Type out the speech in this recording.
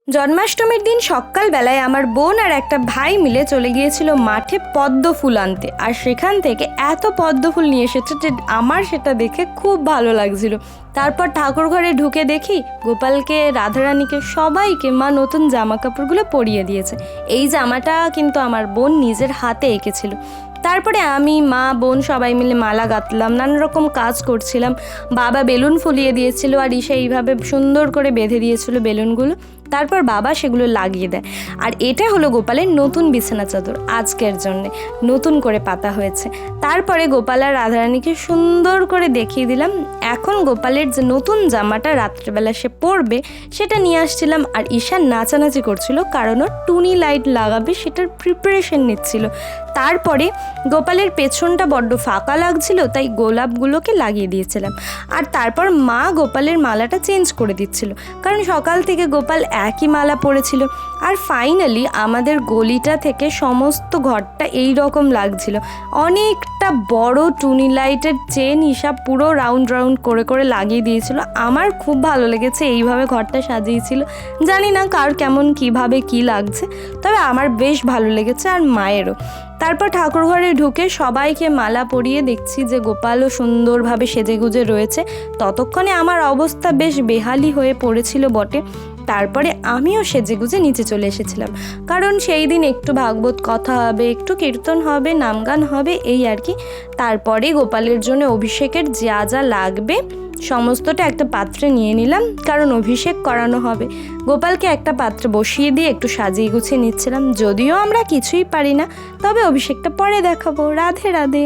জন্মাষ্টমীর দিন সকালবেলায় আমার বোন আর একটা ভাই মিলে চলে গিয়েছিল মাঠে পদ্ম ফুল আনতে, আর সেখান থেকে এত পদ্ম ফুল নিয়ে এসেছে যে আমার সেটা দেখে খুব ভালো লাগছিল। তারপর ঠাকুর ঘরে ঢুকে দেখি গোপালকে, রাধারানীকে, সবাইকে মা নতুন জামা কাপড়গুলো পরিয়ে দিয়েছে। এই জামাটা কিন্তু আমার বোন নিজের হাতে এঁকেছিল। তারপরে আমি, মা, বোন সবাই মিলে মালা গাঁথলাম, নানা রকম কাজ করছিলাম। বাবা বেলুন ফুলিয়ে দিয়েছিল আর ঈশা এইভাবে সুন্দর করে বেঁধে দিয়েছিল বেলুনগুলো। তারপর বাবা সেগুলো লাগিয়ে দেয়। আর এটা হলো গোপালের নতুন বিছানা চাদর, আজকের জন্যে নতুন করে পাতা হয়েছে। তারপরে গোপাল আর রাধারানীকে সুন্দর করে দেখিয়ে দিলাম। এখন গোপালের যে নতুন জামাটা রাত্রেবেলা সে পরবে সেটা নিয়ে আসছিলাম। আর ঈশা নাচানাচি করছিল, কারণ ও টুনি লাইট লাগাবে সেটার প্রিপারেশন নিচ্ছিল। তারপরে গোপালের পেছনটা বড্ড ফাঁকা লাগছিল, তাই গোলাপগুলোকে লাগিয়ে দিয়েছিলাম। আর তারপর মা গোপালের মালাটা চেঞ্জ করে দিচ্ছিল, কারণ সকাল থেকে গোপাল একই মালা পরেছিল। আর ফাইনালি আমাদের গলিটা থেকে সমস্ত ঘরটা এই রকম লাগছিল। অনেকটা বড় টুনি লাইটের চেন ঈশা পুরো রাউন্ড রাউন্ড করে করে লাগিয়ে দিয়েছিল। আমার খুব ভালো লেগেছে এইভাবে ঘরটা সাজিয়েছিল। জানি না কার কেমন কিভাবে কি লাগছে, তবে আমার বেশ ভালো লেগেছে, আর মায়েরও। তারপর ঠাকুর ঘরে ঢুকে সবাইকে মালা পরিয়ে দেখছি যে গোপালও সুন্দরভাবে সেজেগুজে রয়েছে। ততক্ষণে আমার অবস্থা বেশ বেহালি হয়ে পড়েছিল বটে। তারপরে আমিও সেজেগুজে নিচে চলে এসেছিলাম, কারণ সেই দিন একটু ভাগবত কথা হবে, একটু কীর্তন হবে, নামগান হবে, এই আর কি। তারপরে গোপালের জন্য অভিষেকের যা যা লাগবে সমস্তটা একটা পাত্রে নিয়ে নিলাম, কারণ অভিষেক করানো হবে। গোপালকে একটা পাত্রে বসিয়ে দিয়ে একটু সাজিয়ে গুছিয়ে নিচ্ছিলাম। যদিও আমরা কিছুই পারি না, তবে অভিষেকটা পরে দেখাবো। রাধে রাধে।